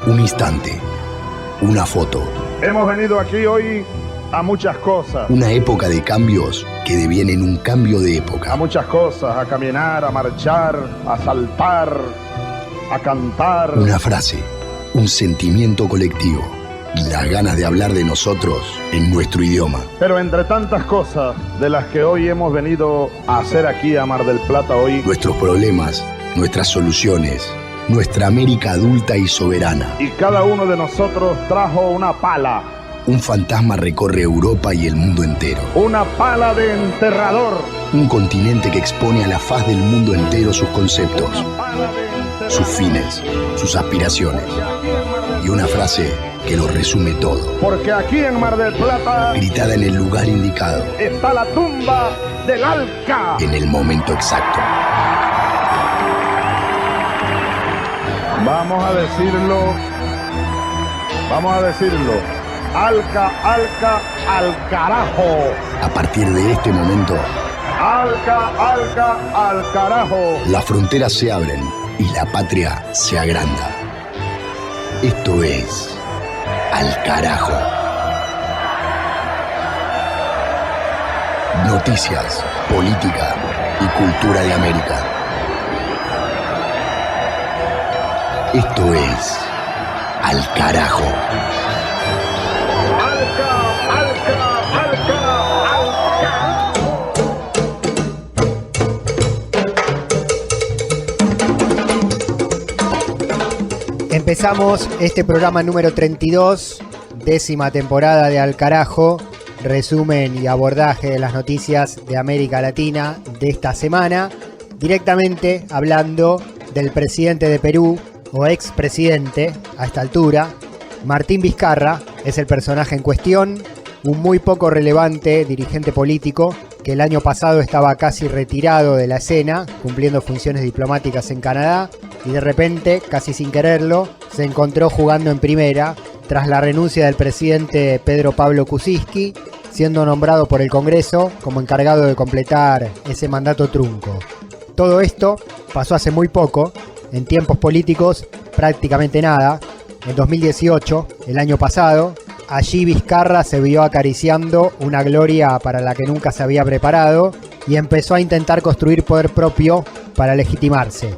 Un instante, una foto. Hemos venido aquí hoy a muchas cosas. Una época de cambios que devienen un cambio de época. A muchas cosas, a caminar, a marchar, a saltar, a cantar. Una frase, un sentimiento colectivo y las ganas de hablar de nosotros en nuestro idioma. Pero entre tantas cosas de las que hoy hemos venido a hacer aquí a Mar del Plata hoy, nuestros problemas, nuestras soluciones, nuestra América adulta y soberana. Y cada uno de nosotros trajo una pala. Un fantasma recorre Europa y el mundo entero. Una pala de enterrador. Un continente que expone a la faz del mundo entero sus conceptos, sus fines, sus aspiraciones. Y una frase que lo resume todo. Porque aquí en Mar del Plata, gritada en el lugar indicado, está la tumba del Alca. En el momento exacto. Vamos a decirlo. Alca, Alca, al carajo. A partir de este momento, Alca, Alca, al carajo. Las fronteras se abren y la patria se agranda. Esto es Al Carajo. Noticias, política y cultura de América. Esto es Al Carajo. Empezamos este programa número 32, 10ª temporada de Al Carajo, resumen y abordaje de las noticias de América Latina de esta semana, directamente hablando del presidente de Perú, o expresidente a esta altura. Martín Vizcarra es el personaje en cuestión, un muy poco relevante dirigente político que el año pasado estaba casi retirado de la escena, cumpliendo funciones diplomáticas en Canadá, y de repente, casi sin quererlo, se encontró jugando en primera tras la renuncia del presidente Pedro Pablo Kuczynski, siendo nombrado por el Congreso como encargado de completar ese mandato trunco. Todo esto pasó hace muy poco, en tiempos políticos prácticamente nada. En 2018, el año pasado, allí Vizcarra se vio acariciando una gloria para la que nunca se había preparado y empezó a intentar construir poder propio para legitimarse.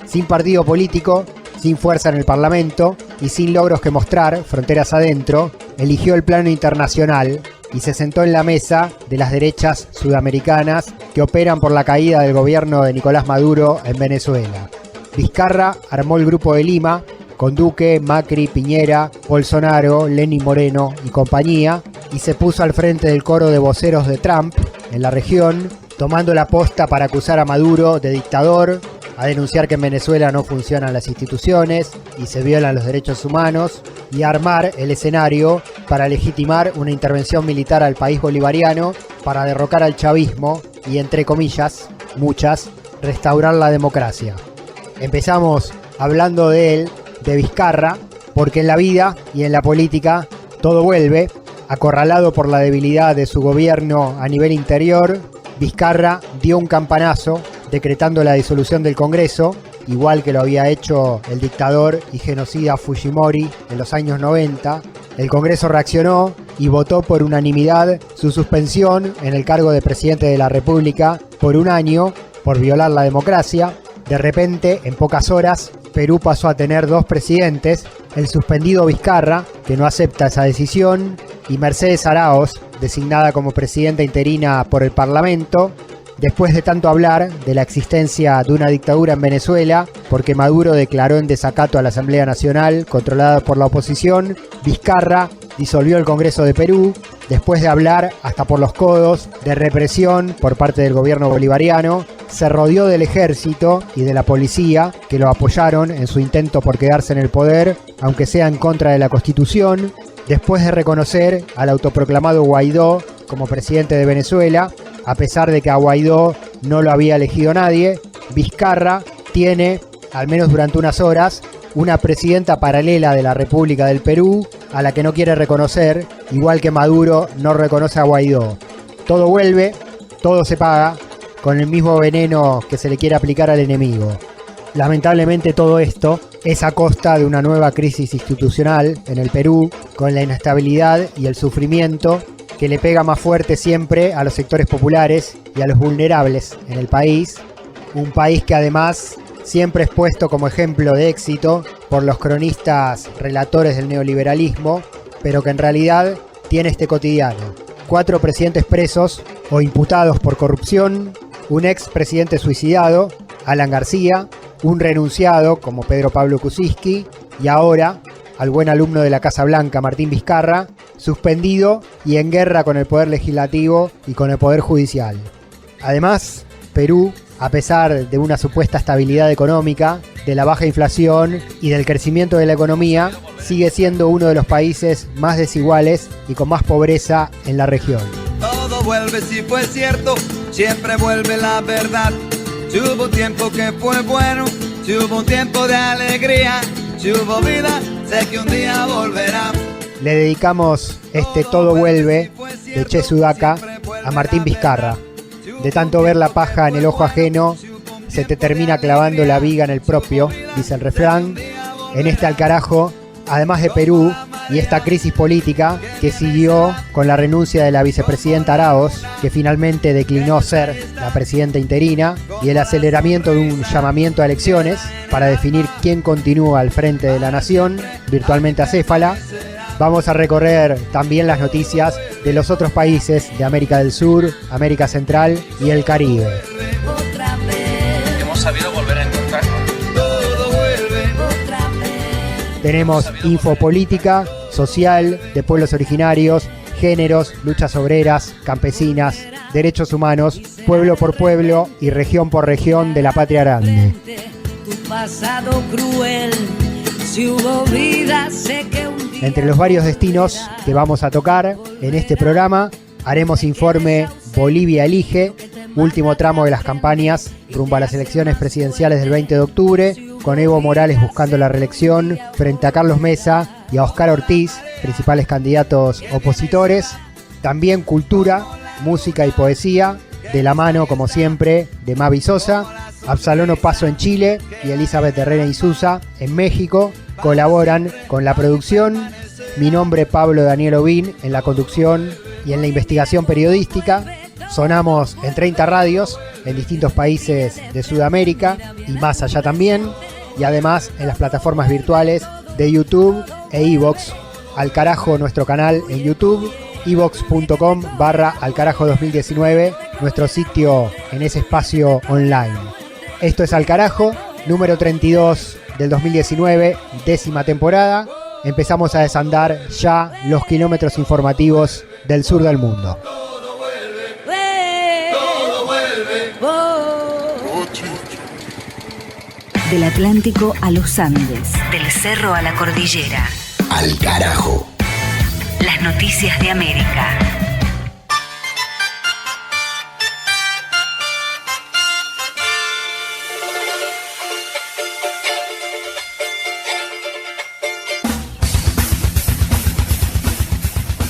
Sin partido político, sin fuerza en el Parlamento y sin logros que mostrar, fronteras adentro, eligió el plano internacional y se sentó en la mesa de las derechas sudamericanas que operan por la caída del gobierno de Nicolás Maduro en Venezuela. Vizcarra armó el Grupo de Lima con Duque, Macri, Piñera, Bolsonaro, Lenín Moreno y compañía, y se puso al frente del coro de voceros de Trump en la región, tomando la posta para acusar a Maduro de dictador, a denunciar que en Venezuela no funcionan las instituciones y se violan los derechos humanos, y a armar el escenario para legitimar una intervención militar al país bolivariano para derrocar al chavismo y, entre comillas, muchas, restaurar la democracia. Empezamos hablando de él, de Vizcarra, porque en la vida y en la política todo vuelve. Acorralado por la debilidad de su gobierno a nivel interior, Vizcarra dio un campanazo decretando la disolución del Congreso, igual que lo había hecho el dictador y genocida Fujimori en los años 90. El Congreso reaccionó y votó por unanimidad su suspensión en el cargo de presidente de la República por un año por violar la democracia. De repente, en pocas horas, Perú pasó a tener 2 presidentes, el suspendido Vizcarra, que no acepta esa decisión, y Mercedes Araoz, designada como presidenta interina por el Parlamento. Después de tanto hablar de la existencia de una dictadura en Venezuela, porque Maduro declaró en desacato a la Asamblea Nacional, controlada por la oposición, Vizcarra disolvió el Congreso de Perú, después de hablar hasta por los codos de represión por parte del gobierno bolivariano. Se rodeó del ejército y de la policía, que lo apoyaron en su intento por quedarse en el poder, aunque sea en contra de la Constitución. Después de reconocer al autoproclamado Guaidó como presidente de Venezuela, a pesar de que a Guaidó no lo había elegido nadie, Vizcarra tiene, al menos durante unas horas, una presidenta paralela de la República del Perú, a la que no quiere reconocer, igual que Maduro no reconoce a Guaidó. Todo vuelve, todo se paga, con el mismo veneno que se le quiere aplicar al enemigo. Lamentablemente todo esto es a costa de una nueva crisis institucional en el Perú, con la inestabilidad y el sufrimiento que le pega más fuerte siempre a los sectores populares y a los vulnerables en el país. Un país que además siempre es puesto como ejemplo de éxito por los cronistas relatores del neoliberalismo, pero que en realidad tiene este cotidiano: 4 presidentes presos o imputados por corrupción, un ex presidente suicidado, Alan García, un renunciado como Pedro Pablo Kuczynski y ahora al buen alumno de la Casa Blanca, Martín Vizcarra, suspendido y en guerra con el Poder Legislativo y con el Poder Judicial. Además, Perú, a pesar de una supuesta estabilidad económica, de la baja inflación y del crecimiento de la economía, sigue siendo uno de los países más desiguales y con más pobreza en la región. Todo vuelve si fue cierto, siempre vuelve la verdad. Si hubo tiempo que fue bueno, si hubo un tiempo de alegría, si hubo vida, sé que un día volverá. Le dedicamos este Todo Vuelve de Che Sudaca a Martín Vizcarra. De tanto ver la paja en el ojo ajeno, se te termina clavando la viga en el propio, dice el refrán. En este al carajo, además de Perú y esta crisis política que siguió con la renuncia de la vicepresidenta Arauz, que finalmente declinó ser la presidenta interina, y el aceleramiento de un llamamiento a elecciones para definir quién continúa al frente de la nación, virtualmente acéfala, vamos a recorrer también las noticias de los otros países de América del Sur, América Central y el Caribe. Hemos sabido volver a encontrarnos. Tenemos info política, social, de pueblos originarios, géneros, luchas obreras, campesinas, derechos humanos, pueblo por pueblo y región por región de la patria grande. Entre los varios destinos que vamos a tocar en este programa, haremos informe Bolivia Elige, último tramo de las campañas rumbo a las elecciones presidenciales del 20 de octubre, con Evo Morales buscando la reelección frente a Carlos Mesa y a Oscar Ortiz, principales candidatos opositores. También cultura, música y poesía, de la mano, como siempre, de Mavi Sosa. Absalono Paso en Chile y Elizabeth Herrera Isuza en México colaboran con la producción. Mi nombre, Pablo Daniel Ovín, en la conducción y en la investigación periodística. Sonamos en 30 radios en distintos países de Sudamérica y más allá también, y además en las plataformas virtuales de YouTube e iVoox. Al carajo nuestro canal en YouTube, iVoox.com/alcarajo2019, nuestro sitio en ese espacio online. Esto es Al Carajo, número 32 del 2019, 10ª temporada. Empezamos a desandar ya los kilómetros informativos del sur del mundo. Del Atlántico a los Andes, del cerro a la cordillera. Al Carajo. Las noticias de América.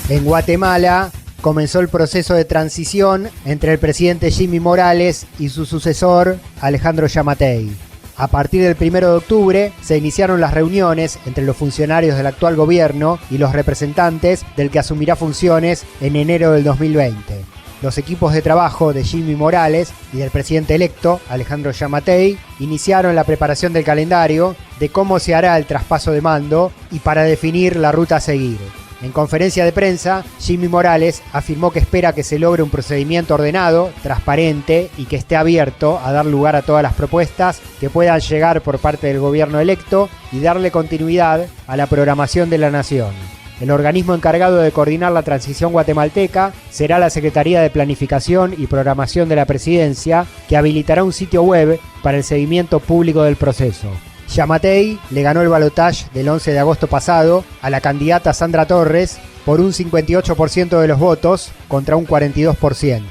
En Guatemala comenzó el proceso de transición entre el presidente Jimmy Morales y su sucesor Alejandro Yamatei. A partir del 1 de octubre se iniciaron las reuniones entre los funcionarios del actual gobierno y los representantes del que asumirá funciones en enero del 2020. Los equipos de trabajo de Jimmy Morales y del presidente electo, Alejandro Yamatei, iniciaron la preparación del calendario de cómo se hará el traspaso de mando y para definir la ruta a seguir. En conferencia de prensa, Jimmy Morales afirmó que espera que se logre un procedimiento ordenado, transparente y que esté abierto a dar lugar a todas las propuestas que puedan llegar por parte del gobierno electo y darle continuidad a la programación de la nación. El organismo encargado de coordinar la transición guatemalteca será la Secretaría de Planificación y Programación de la Presidencia, que habilitará un sitio web para el seguimiento público del proceso. Yamatei le ganó el balotaje del 11 de agosto pasado a la candidata Sandra Torres por un 58% de los votos contra un 42%,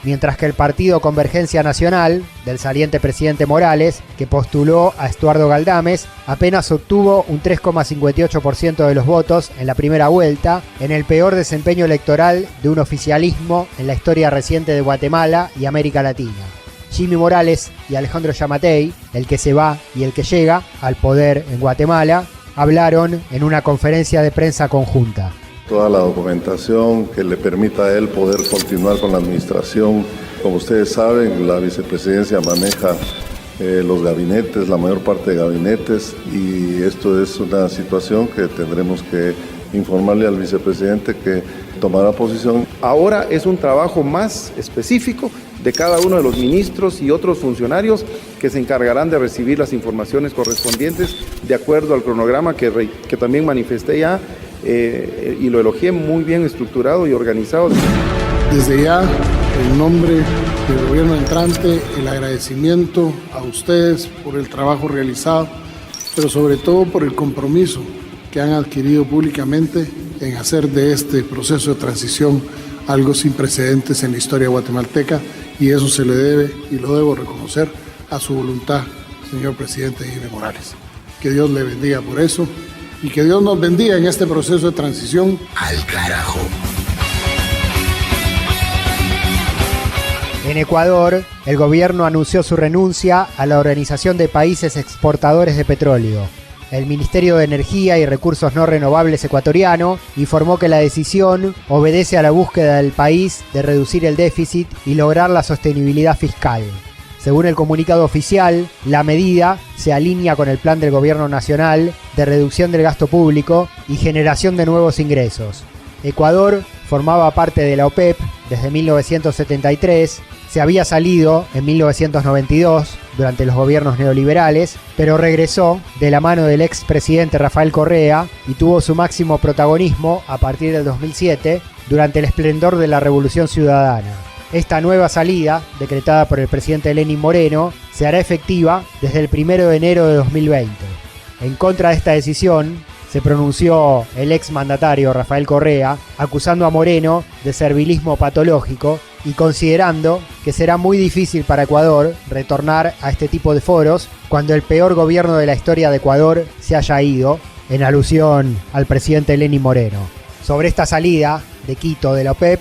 mientras que el partido Convergencia Nacional, del saliente presidente Morales, que postuló a Estuardo Galdames, apenas obtuvo un 3,58% de los votos en la primera vuelta, en el peor desempeño electoral de un oficialismo en la historia reciente de Guatemala y América Latina. Jimmy Morales y Alejandro Yamatei, el que se va y el que llega al poder en Guatemala, hablaron en una conferencia de prensa conjunta. Toda la documentación que le permita a él poder continuar con la administración. Como ustedes saben, la vicepresidencia maneja los gabinetes, la mayor parte de gabinetes, y esto es una situación que tendremos que informarle al vicepresidente que tomará posición. Ahora es un trabajo más específico de cada uno de los ministros y otros funcionarios que se encargarán de recibir las informaciones correspondientes de acuerdo al cronograma que también manifesté ya y lo elogié, muy bien estructurado y organizado. Desde ya, en nombre del gobierno entrante, el agradecimiento a ustedes por el trabajo realizado, pero sobre todo por el compromiso que han adquirido públicamente en hacer de este proceso de transición algo sin precedentes en la historia guatemalteca, y eso se le debe, y lo debo reconocer, a su voluntad, señor presidente Jimmy Morales. Que Dios le bendiga por eso, y que Dios nos bendiga en este proceso de transición. Al carajo. En Ecuador, el gobierno anunció su renuncia a la Organización de Países Exportadores de Petróleo. El Ministerio de Energía y Recursos No Renovables ecuatoriano informó que la decisión obedece a la búsqueda del país de reducir el déficit y lograr la sostenibilidad fiscal. Según el comunicado oficial, la medida se alinea con el plan del gobierno nacional de reducción del gasto público y generación de nuevos ingresos. Ecuador formaba parte de la OPEP desde 1973, se había salido en 1992 durante los gobiernos neoliberales, pero regresó de la mano del expresidente Rafael Correa y tuvo su máximo protagonismo a partir del 2007 durante el esplendor de la Revolución Ciudadana. Esta nueva salida, decretada por el presidente Lenín Moreno, se hará efectiva desde el 1 de enero de 2020. En contra de esta decisión, se pronunció el exmandatario Rafael Correa, acusando a Moreno de servilismo patológico y considerando que será muy difícil para Ecuador retornar a este tipo de foros cuando el peor gobierno de la historia de Ecuador se haya ido, en alusión al presidente Lenín Moreno. Sobre esta salida de Quito de la OPEP,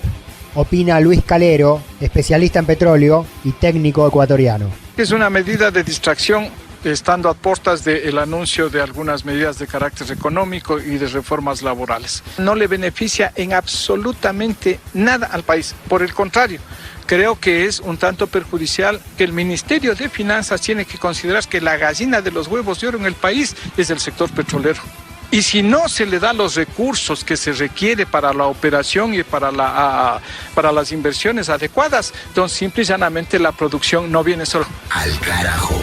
opina Luis Calero, especialista en petróleo y técnico ecuatoriano. Es una medida de distracción, estando a puertas del anuncio de algunas medidas de carácter económico y de reformas laborales. No le beneficia en absolutamente nada al país. Por el contrario, creo que es un tanto perjudicial, que el Ministerio de Finanzas tiene que considerar que la gallina de los huevos de oro en el país es el sector petrolero. Y si no se le da los recursos que se requiere para la operación y para las inversiones adecuadas, entonces simple y llanamente la producción no viene solo. Al carajo.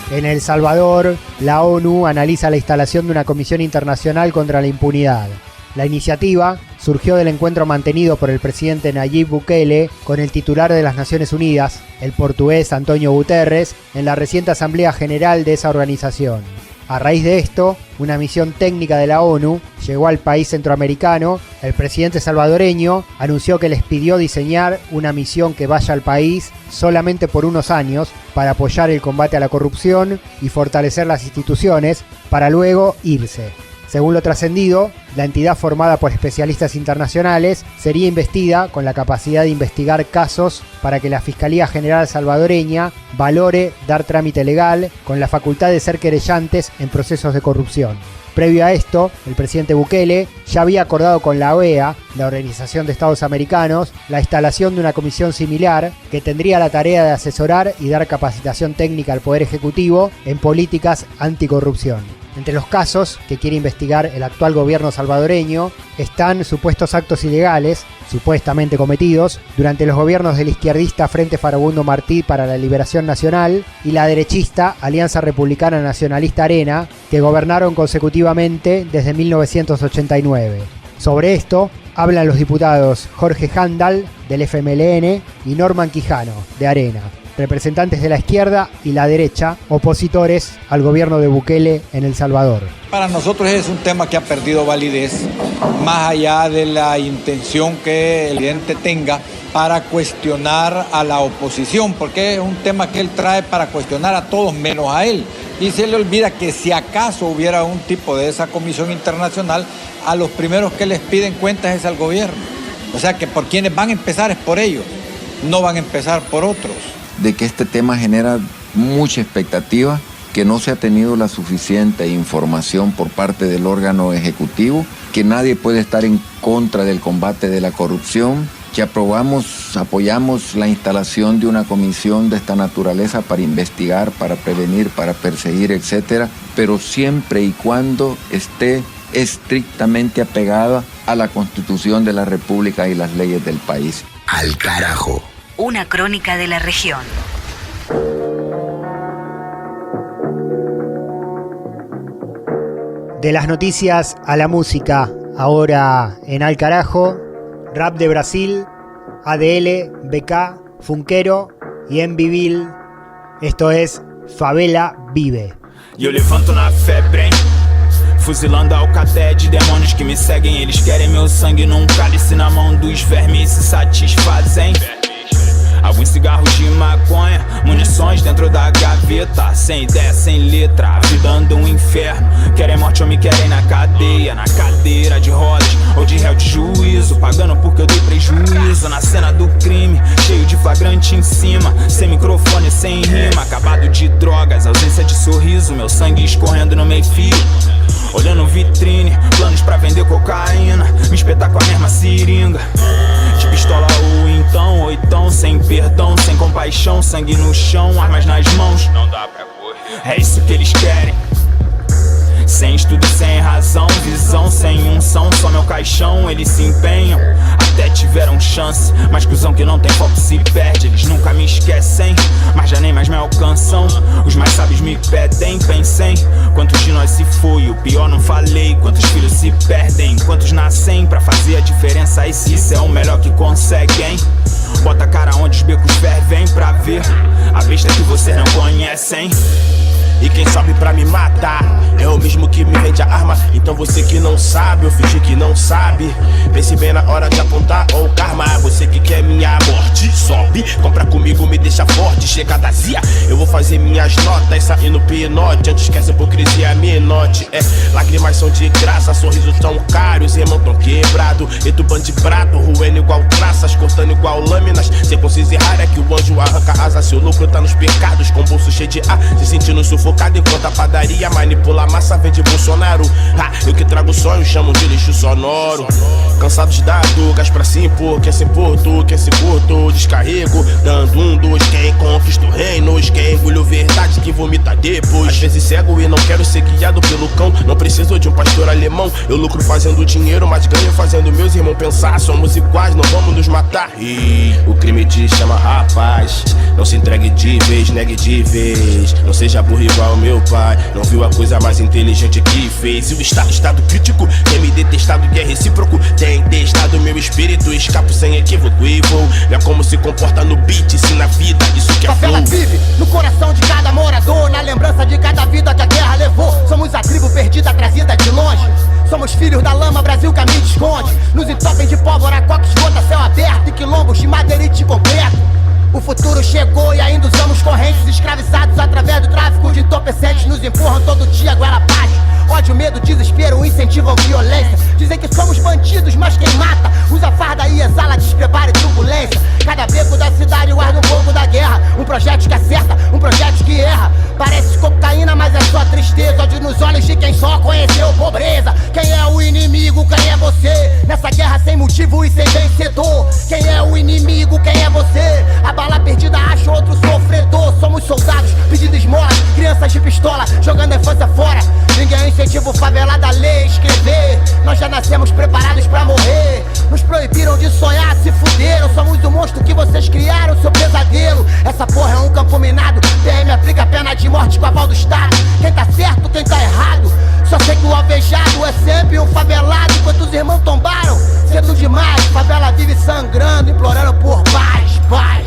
En El Salvador, la ONU analiza la instalación de una comisión internacional contra la impunidad. La iniciativa surgió del encuentro mantenido por el presidente Nayib Bukele con el titular de las Naciones Unidas, el portugués Antonio Guterres, en la reciente Asamblea General de esa organización. A raíz de esto, una misión técnica de la ONU llegó al país centroamericano. El presidente salvadoreño anunció que les pidió diseñar una misión que vaya al país solamente por unos años para apoyar el combate a la corrupción y fortalecer las instituciones para luego irse. Según lo trascendido, la entidad formada por especialistas internacionales sería investida con la capacidad de investigar casos para que la Fiscalía General salvadoreña valore dar trámite legal con la facultad de ser querellantes en procesos de corrupción. Previo a esto, el presidente Bukele ya había acordado con la OEA, la Organización de Estados Americanos, la instalación de una comisión similar que tendría la tarea de asesorar y dar capacitación técnica al Poder Ejecutivo en políticas anticorrupción. Entre los casos que quiere investigar el actual gobierno salvadoreño están supuestos actos ilegales, supuestamente cometidos, durante los gobiernos del izquierdista Frente Farabundo Martí para la Liberación Nacional y la derechista Alianza Republicana Nacionalista Arena, que gobernaron consecutivamente desde 1989. Sobre esto hablan los diputados Jorge Handal, del FMLN, y Norman Quijano, de Arena, representantes de la izquierda y la derecha, opositores al gobierno de Bukele en El Salvador. Para nosotros es un tema que ha perdido validez, más allá de la intención que el presidente tenga para cuestionar a la oposición, porque es un tema que él trae para cuestionar a todos menos a él. Y se le olvida que si acaso hubiera un tipo de esa comisión internacional, a los primeros que les piden cuentas es al gobierno. O sea que por quienes van a empezar es por ellos, no van a empezar por otros. De que este tema genera mucha expectativa, que no se ha tenido la suficiente información por parte del órgano ejecutivo, que nadie puede estar en contra del combate de la corrupción, que apoyamos la instalación de una comisión de esta naturaleza para investigar, para prevenir, para perseguir, etcétera, pero siempre y cuando esté estrictamente apegada a la Constitución de la República y las leyes del país. Al carajo. Una crónica de la región. De las noticias a la música, ahora en Al Carajo, rap de Brasil, ADL, BK, Funkeiro e MVille. Esto es Favela Vive. E eu levanto na febre, hein? Fuzilando a alcateia de demônios que me seguem. Eles querem meu sangue num cálice na mão dos vermes e se satisfazem. Alguns cigarros de maconha, munições dentro da gaveta. Sem ideia, sem letra, a vida anda um inferno. Querem morte ou me querem na cadeia, na cadeira de rodas ou de réu de juízo, pagando porque eu dei prejuízo. Na cena do crime, cheio de flagrante em cima, sem microfone, sem rima, acabado de drogas, ausência de sorriso, meu sangue escorrendo no meio-fio. Olhando vitrine, planos pra vender cocaína, me espetar com a mesma seringa. De pistola ou então, sem perdão, sem compaixão, sangue no chão, armas nas mãos. Não dá pra correr. É isso que eles querem. Sem estudo, sem razão, visão, sem unção, só meu caixão, eles se empenham. Até tiveram chance, mas cuzão que não tem foco se perde. Eles nunca me esquecem, mas já nem mais me alcançam. Os mais sábios me pedem, pensem quantos de nós se foi, o pior não falei. Quantos filhos se perdem, quantos nascem pra fazer a diferença. E se isso é o melhor que conseguem, bota a cara onde os becos fervem pra ver a besta que vocês não conhecem. E quem sobe pra me matar é o mesmo que me vende a arma. Então você que não sabe, eu fingi que não sabe. Pense bem na hora de apontar ou karma. Você que quer minha morte, sobe, compra comigo, me deixa forte. Chega da zia, eu vou fazer minhas notas, sair no pinote. Antes que essa hipocrisia me note. Lágrimas são de graça, sorrisos tão caros, irmão tão quebrado. E tu bandibrado, ruendo igual traças, cortando igual lâminas. Sem consciência rara que o anjo arranca asa. Seu lucro tá nos pecados, com bolso cheio de ar, se sentindo sufocado enquanto a padaria manipula a massa, vende Bolsonaro. Eu que trago sonhos, chamo de lixo sonoro. Cansados da gás pra se impor, quer se impor tu, quer se curto. Descarrego, dando dois, quem conquista o reino, quem engoliu verdade que vomita depois. Às vezes cego e não quero ser guiado pelo cão. Não preciso de um pastor alemão. Eu lucro fazendo dinheiro, mas ganho fazendo meus irmãos pensar. Somos iguais, não vamos nos matar. E o crime te chama rapaz. Não se entregue de vez, negue de vez. Não seja burro igual meu pai, não viu a coisa mais inteligente que fez. E o estado crítico, tem me detestado que é recíproco. Tem testado meu espírito, escapo sem equívoco e vou. É como se comporta no beat, se na vida isso que é flow. Favela vive no coração de cada morador, na lembrança de cada vida que a guerra levou. Somos a tribo perdida, trazida de longe. Somos filhos da lama, Brasil caminho de esconde. Nos entopem de pólvora, coques, gota, céu aberto e quilombos de madeirite concreto. O futuro chegou e ainda usamos correntes, escravizados através do tráfico de entorpecentes. Nos empurram todo dia goela abaixo. Ódio, medo, desespero, incentivam violência. Dizem que somos bandidos, mas quem mata usa farda e exala despreparo e turbulência. Cada beco da cidade guarda um pouco da guerra. Um projeto que acerta, um projeto que erra. Parece cocaína, mas é só tristeza. Ódio nos olhos de quem só conheceu pobreza. Quem é o inimigo, quem é você? Nessa guerra sem motivo e sem vencedor. Quem é o inimigo, quem é você? A bala perdida acha outro sofredor. Somos soldados pedindo esmola, crianças de pistola jogando a infância fora. Ninguém incentiva o favelado a ler e escrever. Nós já nascemos preparados pra morrer. Nos proibiram de sonhar, se fuderam. Somos o monstro que vocês criaram, seu pesadelo. Essa porra é um campo minado. PM aplica pena de morte com aval do Estado. Quem tá certo, quem tá errado. Só sei que o alvejado é sempre um favelado. Enquanto os irmãos tombaram, cedo demais. Favela vive sangrando, implorando por paz, paz.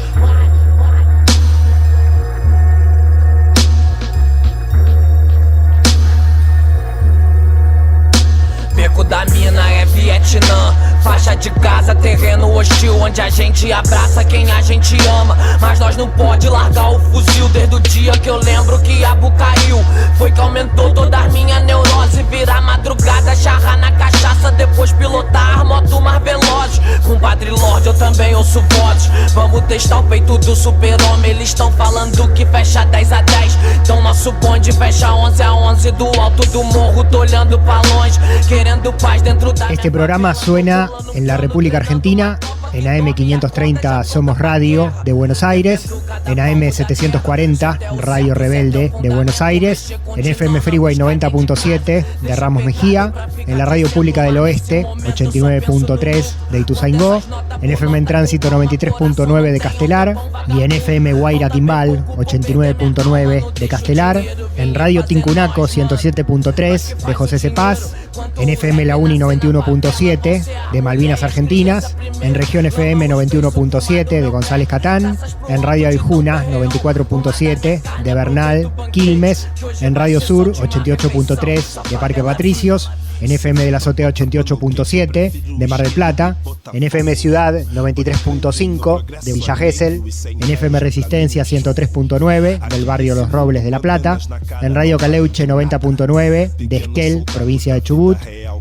Beco da mina é Vietnã. Faixa de casa, terreno hostil, onde a gente abraça quem a gente ama. Mas nós não pode largar o fuzil. Desde o dia que eu lembro que a Bu caiu, foi que aumentou toda a minha neurose. Virar madrugada, charrar na cachaça, depois pilotar moto mais veloz. Compadre Lorde, eu também ouço vozes. Vamos testar o peito do super-homem. Eles estão falando que fecha 10 a 10. Então nosso bonde fecha 11 a 11. Do alto do morro, tô olhando pra longe, querendo paz dentro da... Este programa suena en la República Argentina, en AM 530 Somos Radio de Buenos Aires, en AM 740 Radio Rebelde de Buenos Aires, en FM Freeway 90.7 de Ramos Mejía, en la Radio Pública del Oeste 89.3 de Ituzaingó, en FM en Tránsito 93.9 de Castelar y en FM Guaira Timbal 89.9 de Castelar, en Radio Tincunaco 107.3 de José Cepaz, en FM La Uni 91.7 de Malvinas Argentinas, en Región FM 91.7 de González Catán, en Radio Aijuna 94.7 de Bernal Quilmes, en Radio Sur 88.3 de Parque Patricios, en FM de la Azotea 88.7 de Mar del Plata, en FM Ciudad 93.5 de Villa Gesell, en FM Resistencia 103.9 del barrio Los Robles de La Plata, en Radio Caleuche 90.9 de Esquel, provincia de Chubut,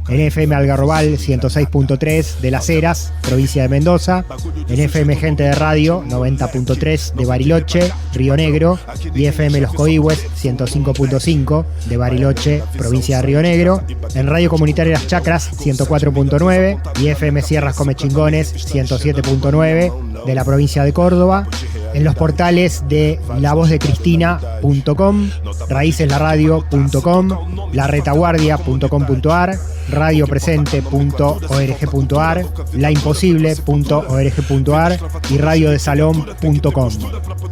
en FM Algarrobal 106.3 de Las Heras, provincia de Mendoza, en FM Gente de Radio 90.3 de Bariloche, Río Negro, y FM Los Coihues 105.5 de Bariloche, provincia de Río Negro, en Radio Comunitaria Las Chacras 104.9 y FM Sierras Comechingones 107.9 de la provincia de Córdoba, en los portales de lavozdeCristina.com, raiceslaradio.com, laretaguardia.com.ar, radiopresente.org.ar, laimposible.org.ar y radiodesalón.com.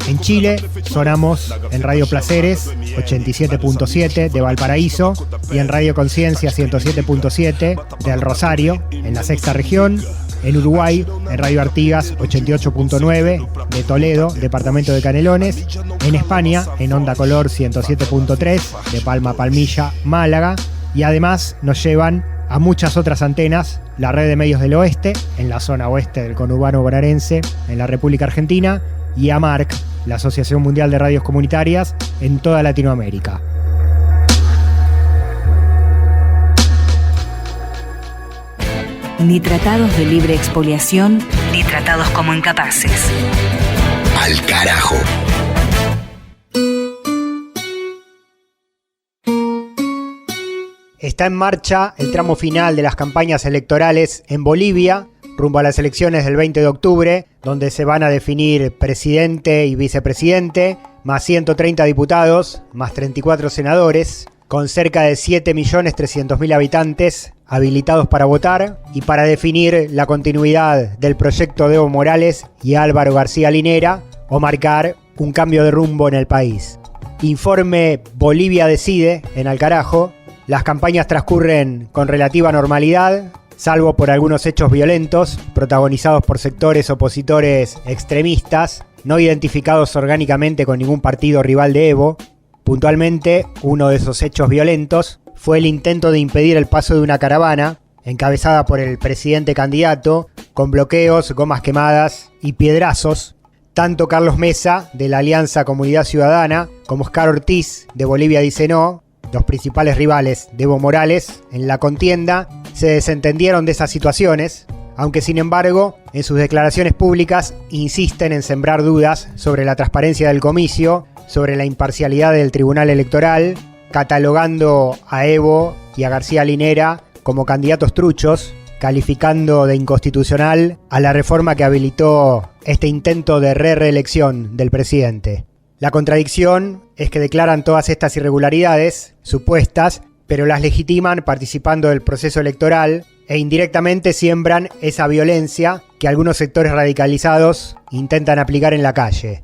En Chile sonamos en Radio Placeres 87.7 de Valparaíso y en Radio Conciencia 107.7 del Rosario, en la sexta región. En Uruguay, en Radio Artigas 88.9 de Toledo, departamento de Canelones. En España, en Onda Color 107.3 de Palma Palmilla, Málaga. Y además nos llevan a muchas otras antenas, la Red de Medios del Oeste, en la zona oeste del conurbano bonaerense, en la República Argentina, y a MARC, la Asociación Mundial de Radios Comunitarias, en toda Latinoamérica. Ni tratados de libre expoliación, ni tratados como incapaces. Al carajo. Está en marcha el tramo final de las campañas electorales en Bolivia, rumbo a las elecciones del 20 de octubre, donde se van a definir presidente y vicepresidente, más 130 diputados, más 34 senadores, con cerca de 7.300.000 habitantes habilitados para votar y para definir la continuidad del proyecto de Evo Morales y Álvaro García Linera o marcar un cambio de rumbo en el país. Informe Bolivia Decide en Al Carajo. Las campañas transcurren con relativa normalidad, salvo por algunos hechos violentos protagonizados por sectores opositores extremistas, no identificados orgánicamente con ningún partido rival de Evo. Puntualmente, uno de esos hechos violentos fue el intento de impedir el paso de una caravana encabezada por el presidente candidato, con bloqueos, gomas quemadas y piedrazos. Tanto Carlos Mesa, de la Alianza Comunidad Ciudadana, como Oscar Ortiz, de Bolivia Dice No, los principales rivales de Evo Morales en la contienda, se desentendieron de esas situaciones, aunque sin embargo, en sus declaraciones públicas insisten en sembrar dudas sobre la transparencia del comicio, sobre la imparcialidad del Tribunal Electoral, catalogando a Evo y a García Linera como candidatos truchos, calificando de inconstitucional a la reforma que habilitó este intento de reelección del presidente. La contradicción es que declaran todas estas irregularidades supuestas, pero las legitiman participando del proceso electoral e indirectamente siembran esa violencia que algunos sectores radicalizados intentan aplicar en la calle.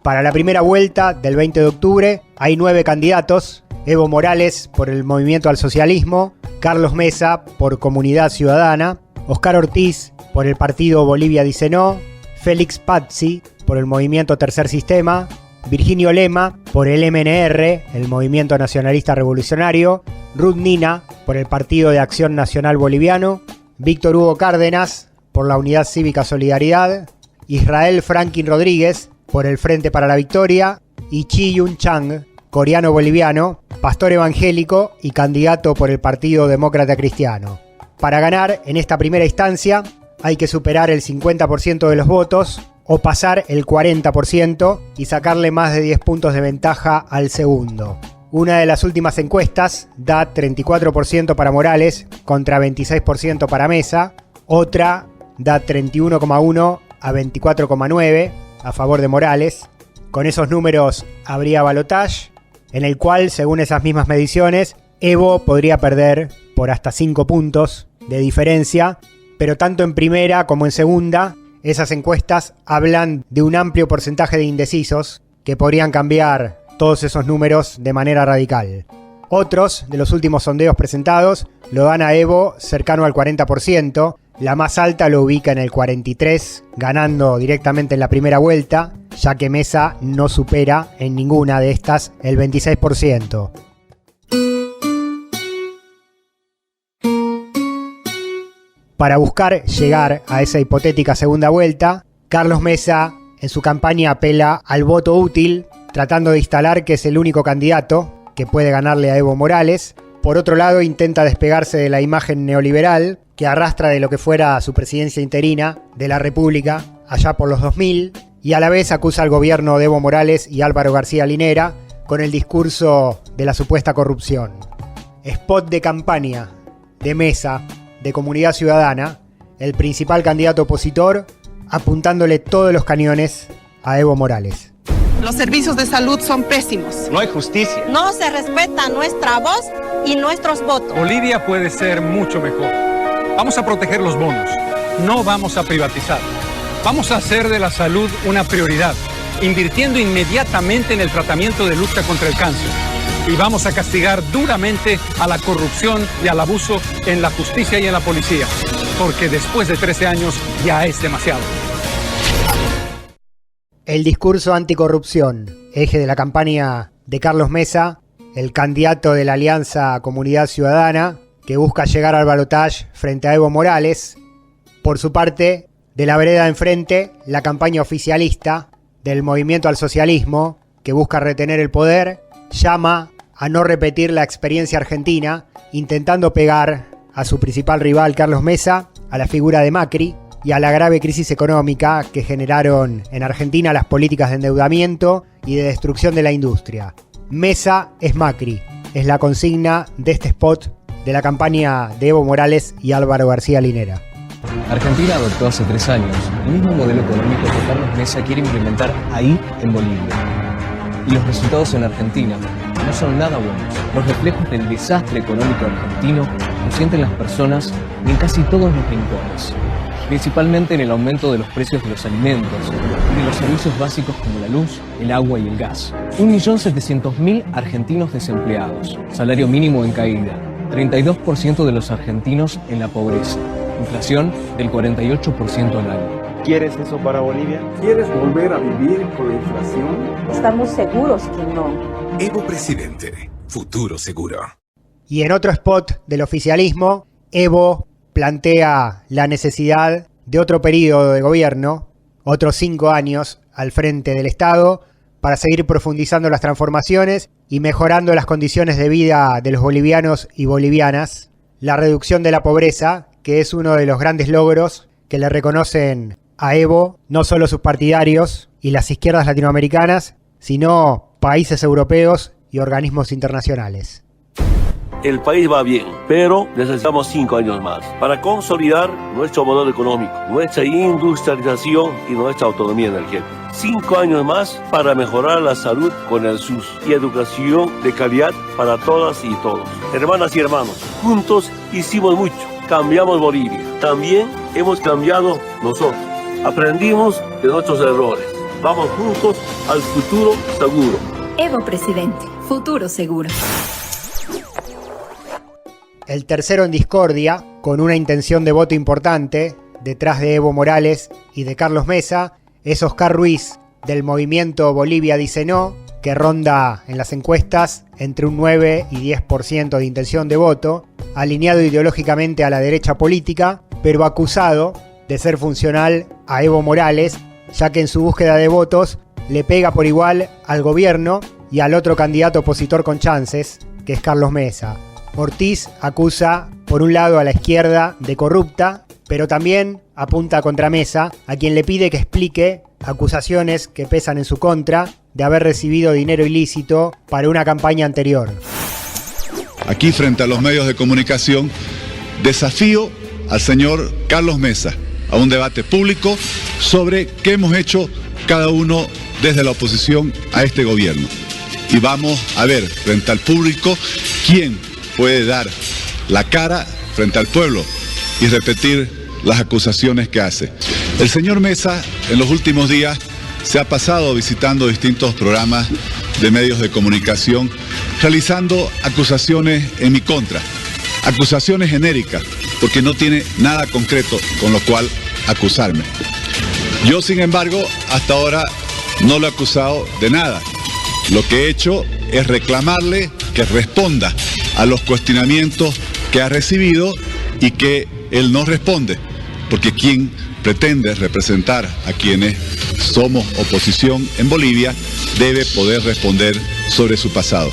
Para la primera vuelta del 20 de octubre hay 9 candidatos: Evo Morales por el Movimiento al Socialismo, Carlos Mesa por Comunidad Ciudadana, Oscar Ortiz por el partido Bolivia Dice No, Félix Pazzi por el Movimiento Tercer Sistema, Virginio Lema por el MNR, el Movimiento Nacionalista Revolucionario, Ruth Nina por el Partido de Acción Nacional Boliviano, Víctor Hugo Cárdenas por la Unidad Cívica Solidaridad, Israel Franklin Rodríguez por el Frente para la Victoria y Chi Yun Chang, coreano-boliviano, pastor evangélico y candidato por el Partido Demócrata Cristiano. Para ganar en esta primera instancia hay que superar el 50% de los votos o pasar el 40% y sacarle más de 10 puntos de ventaja al segundo. Una de las últimas encuestas da 34% para Morales contra 26% para Mesa, otra da 31,1 a 24,9 a favor de Morales. Con esos números habría balotaje, en el cual, según esas mismas mediciones, Evo podría perder por hasta 5 puntos de diferencia, pero tanto en primera como en segunda, esas encuestas hablan de un amplio porcentaje de indecisos que podrían cambiar todos esos números de manera radical. Otros de los últimos sondeos presentados lo dan a Evo cercano al 40%, la más alta lo ubica en el 43%, ganando directamente en la primera vuelta, ya que Mesa no supera en ninguna de estas el 26%. Para buscar llegar a esa hipotética segunda vuelta, Carlos Mesa en su campaña apela al voto útil, tratando de instalar que es el único candidato que puede ganarle a Evo Morales. Por otro lado, intenta despegarse de la imagen neoliberal que arrastra de lo que fuera su presidencia interina de la República allá por los 2000, y a la vez acusa al gobierno de Evo Morales y Álvaro García Linera con el discurso de la supuesta corrupción. Spot de campaña de Mesa, de Comunidad Ciudadana, el principal candidato opositor, apuntándole todos los cañones a Evo Morales. Los servicios de salud son pésimos. No hay justicia. No se respeta nuestra voz y nuestros votos. Bolivia puede ser mucho mejor. Vamos a proteger los bonos. No vamos a privatizar. Vamos a hacer de la salud una prioridad, invirtiendo inmediatamente en el tratamiento de lucha contra el cáncer. Y vamos a castigar duramente a la corrupción y al abuso en la justicia y en la policía, porque después de 13 años ya es demasiado. El discurso anticorrupción, eje de la campaña de Carlos Mesa, el candidato de la Alianza Comunidad Ciudadana, que busca llegar al balotaje frente a Evo Morales. Por su parte, de la vereda enfrente, la campaña oficialista del Movimiento al Socialismo, que busca retener el poder, llama a no repetir la experiencia argentina, intentando pegar a su principal rival Carlos Mesa, a la figura de Macri y a la grave crisis económica que generaron en Argentina las políticas de endeudamiento y de destrucción de la industria. Mesa es Macri, es la consigna de este spot de la campaña de Evo Morales y Álvaro García Linera. Argentina adoptó hace 3 años el mismo modelo económico que Carlos Mesa quiere implementar ahí en Bolivia. Y los resultados en Argentina no son nada buenos. Los reflejos del desastre económico argentino lo sienten las personas y en casi todos los rincones. Principalmente en el aumento de los precios de los alimentos y de los servicios básicos como la luz, el agua y el gas. 1.700.000 argentinos desempleados, salario mínimo en caída, 32% de los argentinos en la pobreza, inflación del 48% al año. ¿Quieres eso para Bolivia? ¿Quieres volver a vivir con la inflación? Estamos seguros que no. Evo Presidente, futuro seguro. Y en otro spot del oficialismo, Evo plantea la necesidad de otro periodo de gobierno, otros 5 años al frente del Estado, para seguir profundizando las transformaciones y mejorando las condiciones de vida de los bolivianos y bolivianas, la reducción de la pobreza, que es uno de los grandes logros que le reconocen a Evo, no solo sus partidarios y las izquierdas latinoamericanas, sino países europeos y organismos internacionales. El país va bien, pero necesitamos 5 años más para consolidar nuestro modelo económico, nuestra industrialización y nuestra autonomía energética. 5 años más para mejorar la salud con el SUS y educación de calidad para todas y todos. Hermanas y hermanos, juntos hicimos mucho, cambiamos Bolivia. También hemos cambiado nosotros. Aprendimos de nuestros errores. Vamos juntos al futuro seguro. Evo Presidente, futuro seguro. El tercero en discordia, con una intención de voto importante, detrás de Evo Morales y de Carlos Mesa, es Oscar Ruiz, del movimiento Bolivia dice no, que ronda en las encuestas entre un 9 y 10% de intención de voto, alineado ideológicamente a la derecha política, pero acusado de ser funcional a Evo Morales, ya que en su búsqueda de votos le pega por igual al gobierno y al otro candidato opositor con chances, que es Carlos Mesa. Ortiz acusa por un lado a la izquierda de corrupta, pero también apunta contra Mesa, a quien le pide que explique acusaciones que pesan en su contra de haber recibido dinero ilícito para una campaña anterior. Aquí frente a los medios de comunicación, desafío al señor Carlos Mesa a un debate público sobre qué hemos hecho cada uno desde la oposición a este gobierno. Y vamos a ver frente al público quién puede dar la cara frente al pueblo y repetir las acusaciones que hace. El señor Mesa en los últimos días se ha pasado visitando distintos programas de medios de comunicación, realizando acusaciones en mi contra, acusaciones genéricas, porque no tiene nada concreto con lo cual acusarme. Yo, sin embargo, hasta ahora no lo he acusado de nada. Lo que he hecho es reclamarle que responda a los cuestionamientos que ha recibido y que él no responde, porque quien pretende representar a quienes somos oposición en Bolivia debe poder responder sobre su pasado.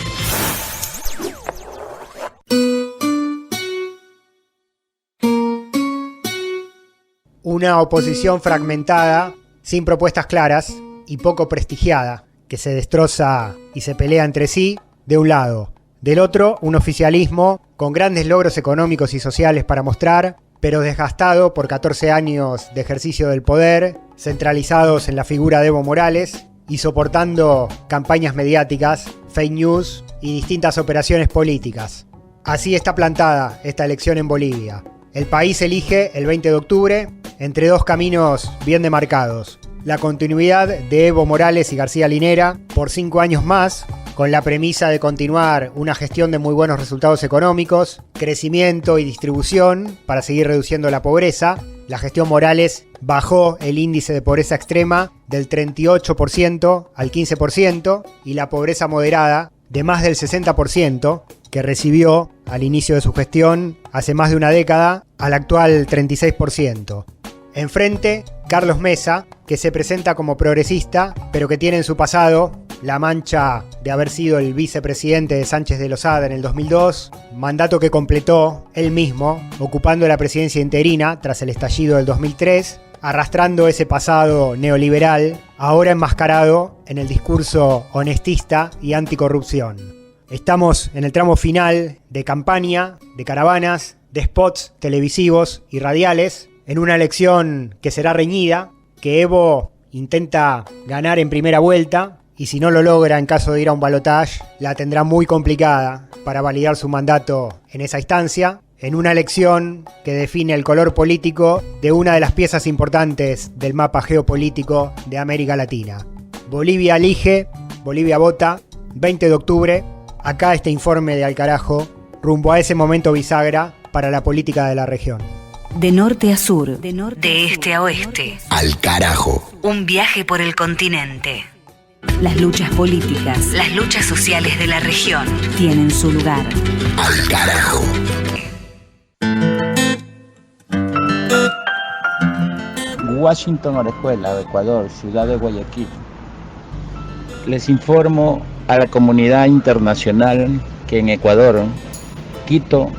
Una oposición fragmentada, sin propuestas claras y poco prestigiada, que se destroza y se pelea entre sí, de un lado. Del otro, un oficialismo con grandes logros económicos y sociales para mostrar, pero desgastado por 14 años de ejercicio del poder, centralizados en la figura de Evo Morales y soportando campañas mediáticas, fake news y distintas operaciones políticas. Así está plantada esta elección en Bolivia. El país elige el 20 de octubre entre dos caminos bien demarcados. La continuidad de Evo Morales y García Linera por 5 años más, con la premisa de continuar una gestión de muy buenos resultados económicos, crecimiento y distribución para seguir reduciendo la pobreza. La gestión Morales bajó el índice de pobreza extrema del 38% al 15% y la pobreza moderada de más del 60% que recibió al inicio de su gestión hace más de una década al actual 36%. Enfrente, Carlos Mesa, que se presenta como progresista, pero que tiene en su pasado la mancha de haber sido el vicepresidente de Sánchez de Lozada en el 2002, mandato que completó él mismo, ocupando la presidencia interina tras el estallido del 2003, arrastrando ese pasado neoliberal, ahora enmascarado en el discurso honestista y anticorrupción. Estamos en el tramo final de campaña, de caravanas, de spots televisivos y radiales, en una elección que será reñida, que Evo intenta ganar en primera vuelta, y si no lo logra en caso de ir a un balotaje, la tendrá muy complicada para validar su mandato en esa instancia, en una elección que define el color político de una de las piezas importantes del mapa geopolítico de América Latina. Bolivia elige, Bolivia vota, 20 de octubre, acá este informe de Al Carajo, rumbo a ese momento bisagra para la política de la región. De norte a sur, de este a oeste. Al Carajo. Un viaje por el continente. Las luchas políticas, las luchas sociales de la región tienen su lugar. Al Carajo. Washington Orejuela, Ecuador, ciudad de Guayaquil. Les informo a la comunidad internacional que en Ecuador, Quito,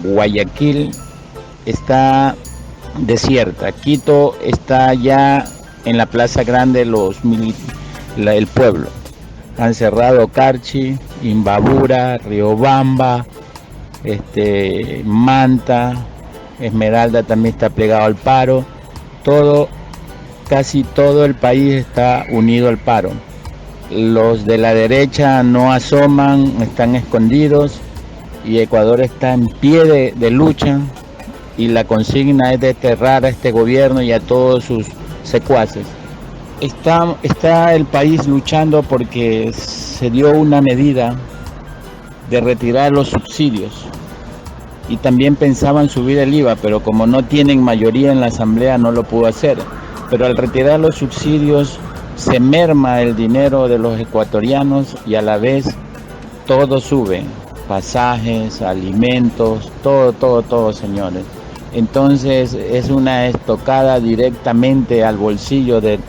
Guayaquil, está desierta. Quito está ya en la Plaza Grande el pueblo. Han cerrado Carchi, Imbabura, Riobamba, Manta, Esmeralda también está plegado al paro. Casi todo el país está unido al paro. Los de la derecha no asoman, están escondidos y Ecuador está en pie de lucha. Y la consigna es desterrar a este gobierno y a todos sus secuaces. Está el país luchando porque se dio una medida de retirar los subsidios y también pensaban subir el IVA, pero como no tienen mayoría en la asamblea no lo pudo hacer. Pero al retirar los subsidios se merma el dinero de los ecuatorianos y a la vez todo sube, pasajes, alimentos, todo, señores. Entonces es una estocada directamente al bolsillo del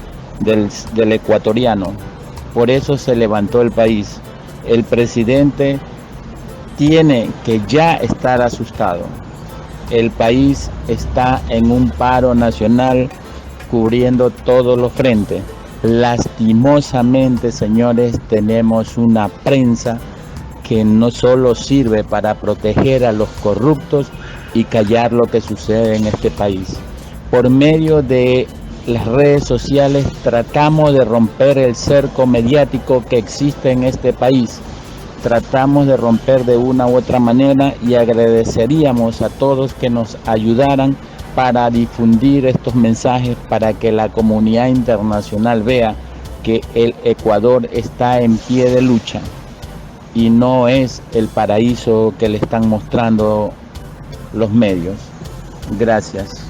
ecuatoriano. Por eso se levantó el país. El presidente tiene que ya estar asustado. El país está en un paro nacional cubriendo todos los frentes. Lastimosamente, señores, tenemos una prensa que no solo sirve para proteger a los corruptos y callar lo que sucede en este país. Por medio de las redes sociales tratamos de romper el cerco mediático que existe en este país. Tratamos de romper de una u otra manera y agradeceríamos a todos que nos ayudaran para difundir estos mensajes para que la comunidad internacional vea que el Ecuador está en pie de lucha y no es el paraíso que le están mostrando los medios. Gracias.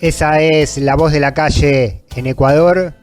Esa es la voz de la calle en Ecuador,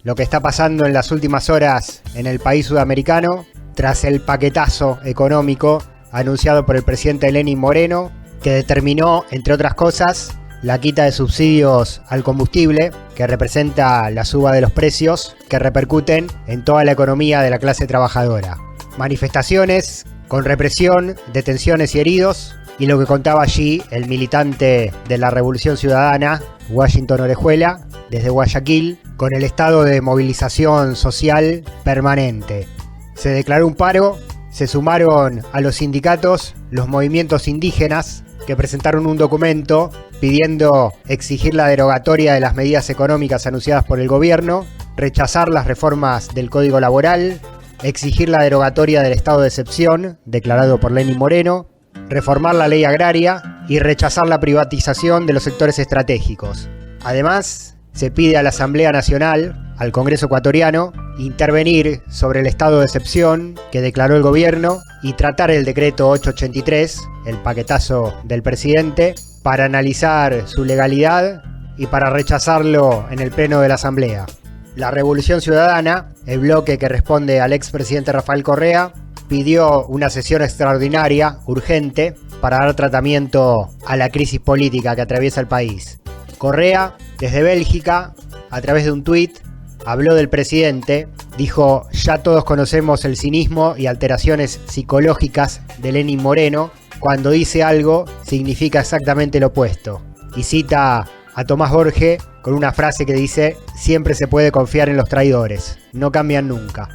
lo que está pasando en las últimas horas en el país sudamericano tras el paquetazo económico anunciado por el presidente Lenín Moreno, que determinó, entre otras cosas, la quita de subsidios al combustible, que representa la suba de los precios que repercuten en toda la economía de la clase trabajadora. Manifestaciones con represión, detenciones y heridos, y lo que contaba allí el militante de la Revolución Ciudadana, Washington Orejuela, desde Guayaquil, con el estado de movilización social permanente. Se declaró un paro, se sumaron a los sindicatos los movimientos indígenas que presentaron un documento pidiendo exigir la derogatoria de las medidas económicas anunciadas por el gobierno, rechazar las reformas del Código Laboral, exigir la derogatoria del estado de excepción declarado por Lenín Moreno, reformar la ley agraria y rechazar la privatización de los sectores estratégicos. Además, se pide a la Asamblea Nacional, al Congreso ecuatoriano, intervenir sobre el estado de excepción que declaró el gobierno y tratar el decreto 883, el paquetazo del presidente, para analizar su legalidad y para rechazarlo en el pleno de la Asamblea. La Revolución Ciudadana, el bloque que responde al expresidente Rafael Correa, pidió una sesión extraordinaria, urgente, para dar tratamiento a la crisis política que atraviesa el país. Correa, desde Bélgica, a través de un tuit, habló del presidente, dijo: ya todos conocemos el cinismo y alteraciones psicológicas de Lenín Moreno, cuando dice algo significa exactamente lo opuesto. Y cita a Tomás Borge con una frase que dice: siempre se puede confiar en los traidores, no cambian nunca.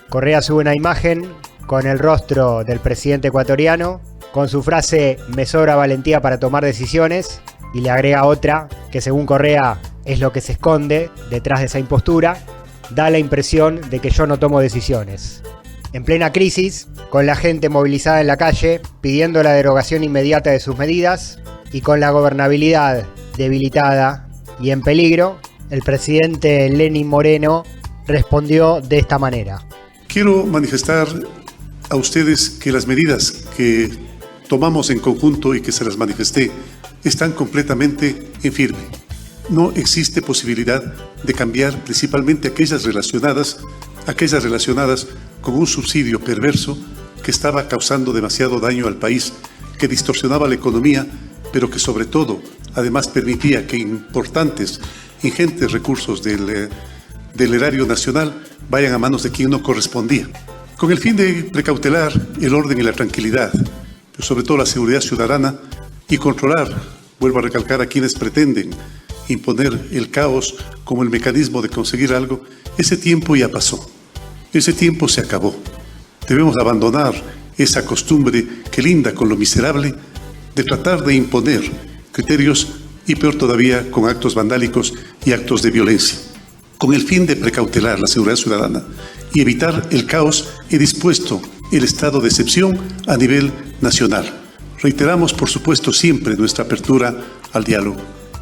Correa sube una imagen con el rostro del presidente ecuatoriano, con su frase: me sobra valentía para tomar decisiones, y le agrega otra que según Correa es lo que se esconde detrás de esa impostura: da la impresión de que yo no tomo decisiones. En plena crisis, con la gente movilizada en la calle, pidiendo la derogación inmediata de sus medidas, y con la gobernabilidad debilitada y en peligro, el presidente Lenín Moreno respondió de esta manera. Quiero manifestar a ustedes que las medidas que tomamos en conjunto y que se las manifesté están completamente en firme. No existe posibilidad de cambiar principalmente aquellas relacionadas con un subsidio perverso que estaba causando demasiado daño al país, que distorsionaba la economía, pero que sobre todo, además permitía que ingentes recursos del erario nacional vayan a manos de quien no correspondía. Con el fin de precautelar el orden y la tranquilidad, pero sobre todo la seguridad ciudadana, y controlar, vuelvo a recalcar, a quienes pretenden imponer el caos como el mecanismo de conseguir algo, ese tiempo ya pasó. Ese tiempo se acabó. Debemos abandonar esa costumbre que linda con lo miserable de tratar de imponer criterios y peor todavía con actos vandálicos y actos de violencia. Con el fin de precautelar la seguridad ciudadana y evitar el caos, he dispuesto el estado de excepción a nivel nacional. Reiteramos, por supuesto, siempre nuestra apertura al diálogo.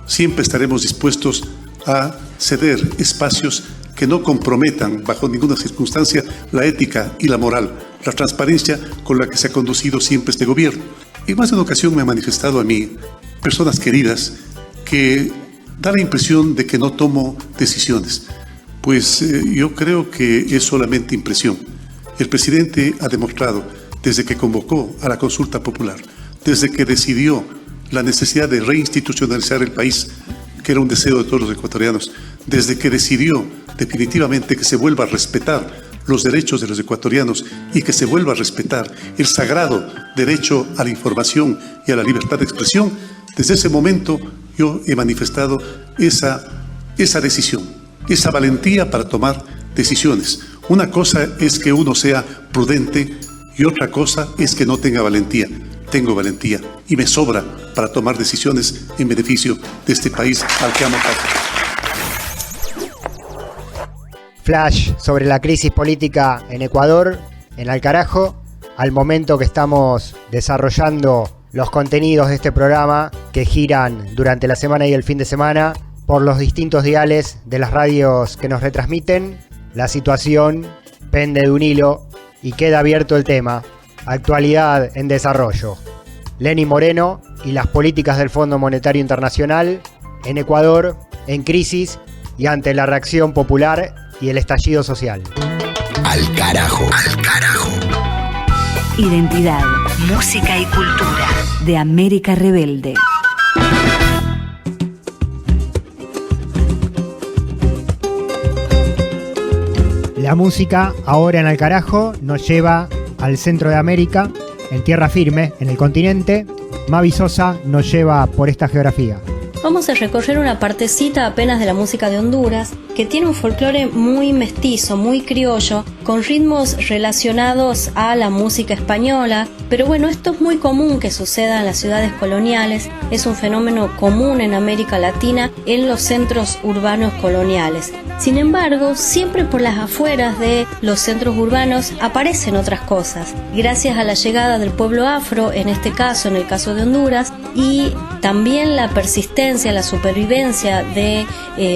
Siempre estaremos dispuestos a ceder espacios que no comprometan bajo ninguna circunstancia la ética y la moral, la transparencia con la que se ha conducido siempre este gobierno. En más de una ocasión me han manifestado a mí personas queridas que da la impresión de que no tomo decisiones. Pues yo creo que es solamente impresión. El presidente ha demostrado, desde que convocó a la consulta popular, desde que decidió la necesidad de reinstitucionalizar el país, que era un deseo de todos los ecuatorianos, desde que decidió definitivamente que se vuelva a respetar los derechos de los ecuatorianos y que se vuelva a respetar el sagrado derecho a la información y a la libertad de expresión, desde ese momento yo he manifestado esa decisión, esa valentía para tomar decisiones. Una cosa es que uno sea prudente y otra cosa es que no tenga valentía. Tengo valentía y me sobra para tomar decisiones en beneficio de este país al que amo tanto. Flash sobre la crisis política en Ecuador, en Alcarajo, al momento que estamos desarrollando los contenidos de este programa que giran durante la semana y el fin de semana por los distintos diales de las radios que nos retransmiten. La situación pende de un hilo y queda abierto el tema. Actualidad en desarrollo. Lenín Moreno y las políticas del Fondo Monetario Internacional en Ecuador en crisis y ante la reacción popular y el estallido social. Al carajo. Al carajo. Identidad, música y cultura de América Rebelde. La música ahora en Alcarajo nos lleva al centro de América, en tierra firme, en el continente. Mavi Sosa nos lleva por esta geografía. Vamos a recorrer una partecita apenas de la música de Honduras, que tiene un folclore muy mestizo, muy criollo, con ritmos relacionados a la música española. Pero bueno, esto es muy común que suceda en las ciudades coloniales, es un fenómeno común en América Latina, en los centros urbanos coloniales. Sin embargo, siempre por las afueras de los centros urbanos aparecen otras cosas. Gracias a la llegada del pueblo afro, en este caso, en el caso de Honduras, y también la persistencia, la supervivencia de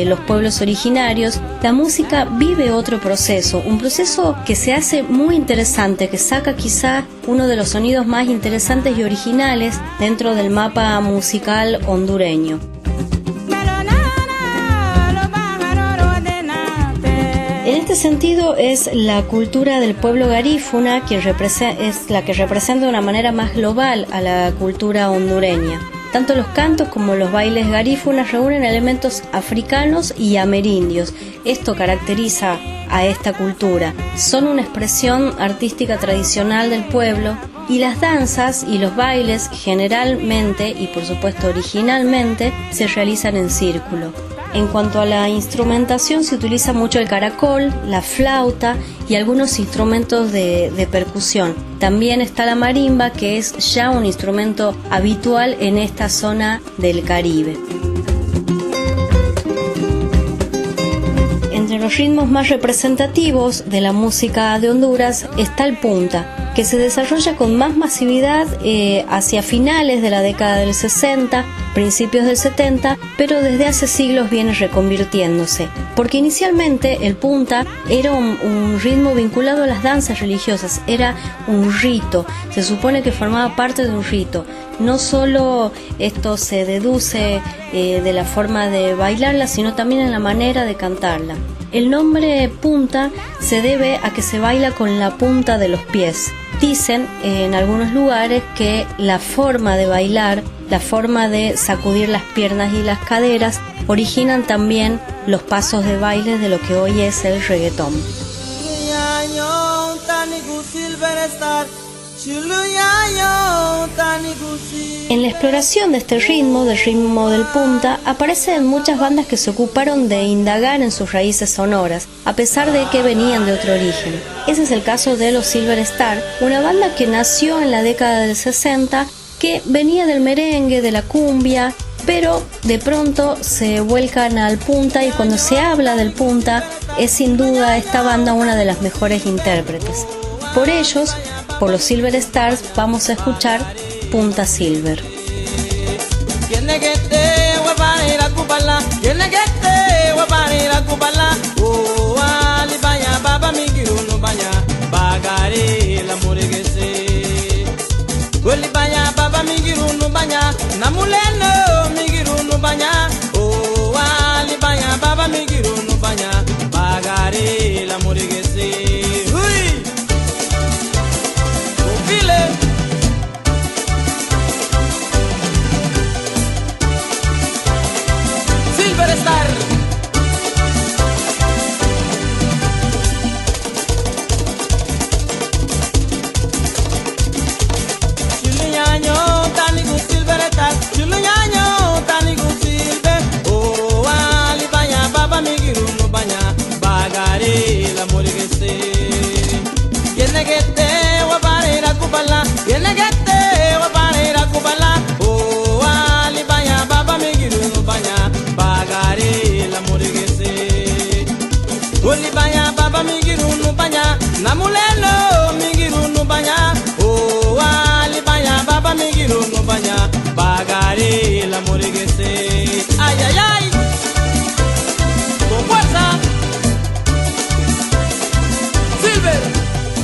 los pueblos originarios, la música vive otro proceso, un proceso que se hace muy interesante, que saca quizá uno de los sonidos más interesantes y originales dentro del mapa musical hondureño. En este sentido es la cultura del pueblo garífuna es la que representa de una manera más global a la cultura hondureña. Tanto los cantos como los bailes garífunas reúnen elementos africanos y amerindios. Esto caracteriza a esta cultura. Son una expresión artística tradicional del pueblo y las danzas y los bailes generalmente y por supuesto originalmente se realizan en círculo. En cuanto a la instrumentación se utiliza mucho el caracol, la flauta y algunos instrumentos de percusión. También está la marimba, que es ya un instrumento habitual en esta zona del Caribe. Entre los ritmos más representativos de la música de Honduras está el punta, que se desarrolla con más masividad hacia finales de la década del 60, principios del 70, pero desde hace siglos viene reconvirtiéndose. Porque inicialmente el punta era un ritmo vinculado a las danzas religiosas, era un rito, se supone que formaba parte de un rito. No solo esto se deduce de la forma de bailarla, sino también en la manera de cantarla. El nombre punta se debe a que se baila con la punta de los pies. Dicen en algunos lugares que la forma de bailar, la forma de sacudir las piernas y las caderas, originan también los pasos de baile de lo que hoy es el reggaetón. En la exploración de este ritmo, del ritmo del punta, aparecen muchas bandas que se ocuparon de indagar en sus raíces sonoras, a pesar de que venían de otro origen. Ese es el caso de los Silver Star, una banda que nació en la década del 60, que venía del merengue, de la cumbia, pero de pronto se vuelcan al punta, y cuando se habla del punta, es sin duda esta banda una de las mejores intérpretes. Por ellos, por los Silver Stars, vamos a escuchar Punta Silver. Baga baba migiru no baña, namulelo migiru no baña, oh ali baña, baba migiru no baña, bagare la moreguese, ay ay ay, con fuerza, Silver.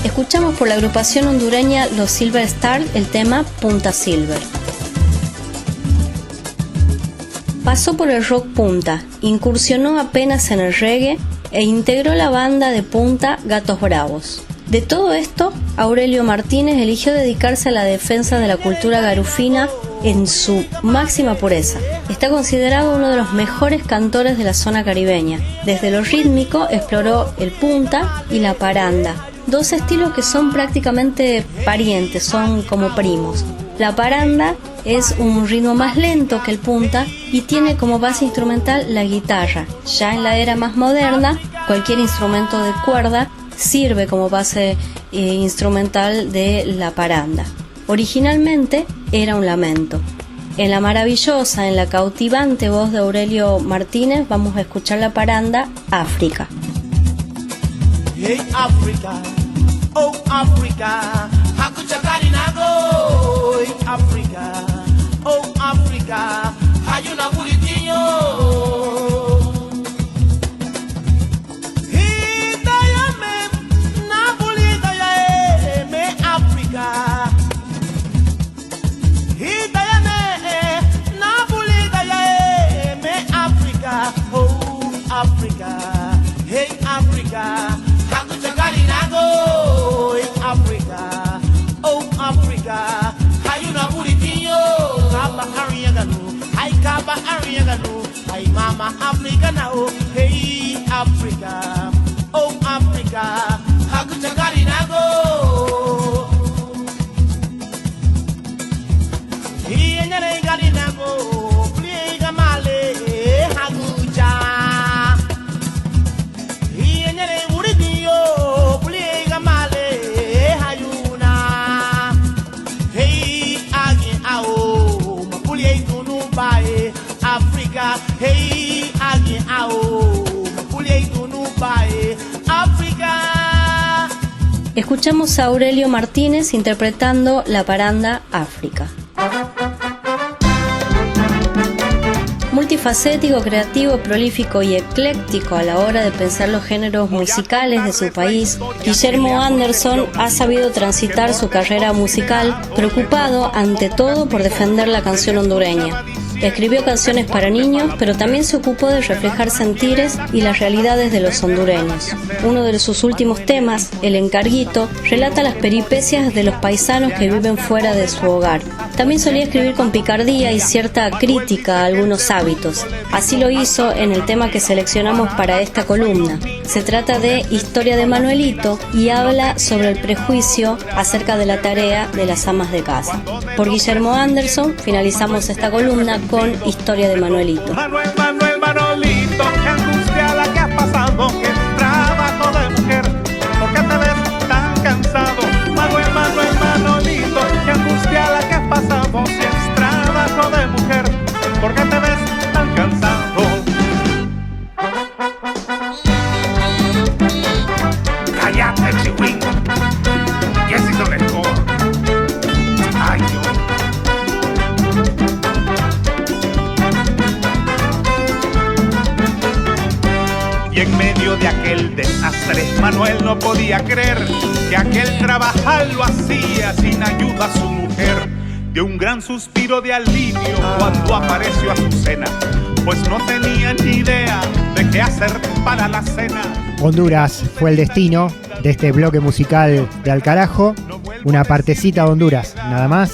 Escuchamos por la agrupación hondureña Los Silver Stars el tema Punta Silver. Pasó por el rock punta, incursionó apenas en el reggae e integró la banda de punta Gatos Bravos. De todo esto, Aurelio Martínez eligió dedicarse a la defensa de la cultura garufina en su máxima pureza. Está considerado uno de los mejores cantores de la zona caribeña. Desde lo rítmico exploró el punta y la paranda, dos estilos que son prácticamente parientes, son como primos. La paranda es un ritmo más lento que el punta y tiene como base instrumental la guitarra. Ya en la era más moderna, cualquier instrumento de cuerda sirve como base instrumental de la paranda. Originalmente era un lamento. En la maravillosa, en la cautivante voz de Aurelio Martínez, vamos a escuchar la paranda África. Hey Africa, oh Africa, hakucha karinago. Hey Africa, oh Africa, hayuna buritinho. Hidayame, na bulidaya me Africa. Hidayame, na bulidaya me Africa, oh Africa, hey Africa. Africa, oh Africa, hayuna buritinho, kaba ariagano, ay kaba ariagano, ay mama Africa now, hey Africa, oh Africa, hakucha garinago, hi enyere garinago, pliega male, hakucha, hi enyere buritinho, pliega male. Africa, hey, again, Africa. Escuchamos a Aurelio Martínez interpretando la paranda África. Multifacético, creativo, prolífico y ecléctico a la hora de pensar los géneros musicales de su país, Guillermo Anderson ha sabido transitar su carrera musical preocupado ante todo por defender la canción hondureña. Escribió canciones para niños, pero también se ocupó de reflejar sentires y las realidades de los hondureños. Uno de sus últimos temas, El Encarguito, relata las peripecias de los paisanos que viven fuera de su hogar. También solía escribir con picardía y cierta crítica a algunos hábitos. Así lo hizo en el tema que seleccionamos para esta columna. Se trata de Historia de Manuelito y habla sobre el prejuicio acerca de la tarea de las amas de casa. Por Guillermo Anderson finalizamos esta columna con Historia de Manuelito. Manuel, Manolito, qué angustia la que has pasado, qué trabajo de mujer, ¿por qué te ves tan cansado? Manuel, Manolito, qué angustia la que has pasado, si es trabajo de mujer, ¿por qué te ves tan cansado? Cállate, chihuín, y ese es el mejor. Ay, Dios. Y en medio de aquel desastre, Manuel no podía creer que aquel trabajar lo hacía sin ayuda a su mujer. Dio un gran suspiro de alivio cuando apareció Azucena, pues no tenía ni idea de qué hacer para la cena. Honduras fue el destino de este bloque musical de Al Carajo. Una partecita de Honduras, nada más.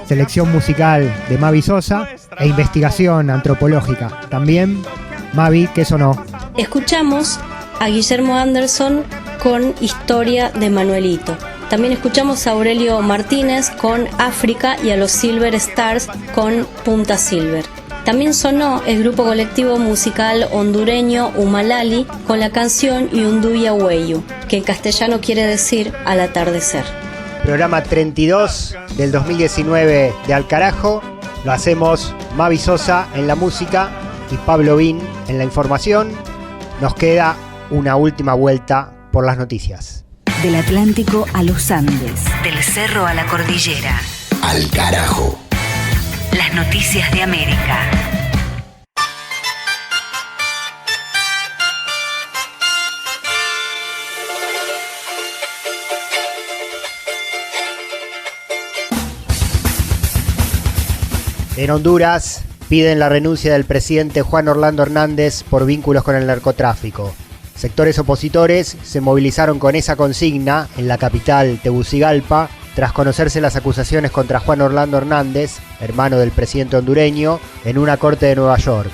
Selección musical de Mavi Sosa e investigación antropológica. También, Mavi, ¿qué sonó? Escuchamos a Guillermo Anderson con Historia de Manuelito. También escuchamos a Aurelio Martínez con África y a los Silver Stars con Punta Silver. También sonó el grupo colectivo musical hondureño Humalali con la canción Yunduya Hueyu, que en castellano quiere decir al atardecer. Programa 32 del 2019 de Al Carajo. Lo hacemos Mavi Sosa en la música y Pablo Bin en la información. Nos queda una última vuelta por las noticias. Del Atlántico a los Andes, del cerro a la cordillera. Al carajo. Las noticias de América. En Honduras piden la renuncia del presidente Juan Orlando Hernández por vínculos con el narcotráfico. Sectores opositores se movilizaron con esa consigna en la capital Tegucigalpa tras conocerse las acusaciones contra Juan Orlando Hernández, hermano del presidente hondureño, en una corte de Nueva York.